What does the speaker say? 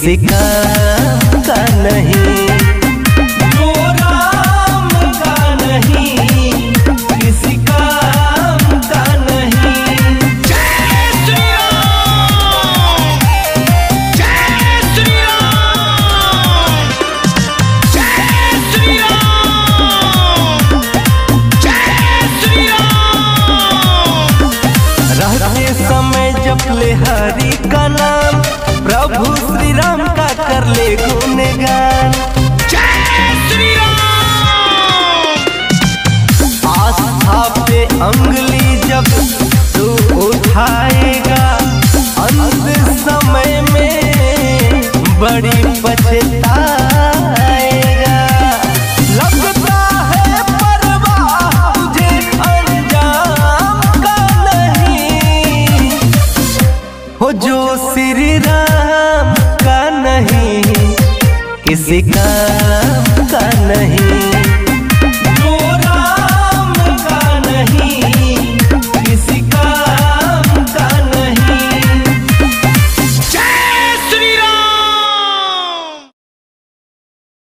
किसी काम का नहीं, जो राम का नहीं, किसी काम का नहीं। जय श्री राम, जय श्री राम, जय श्री राम, जय श्री राम। रहते समय जप ले हरि का नाम, प्रभु श्री राम का कर ले गुणगान। जय श्री राम। आस्था पे अंगुली जब तू उठाएगा, अंत समय में बड़ी पछताएगा। लगता है परवाह तुझे अंजाम का नहीं, हो जो श्री राम का नहीं, किसी काम का नहीं।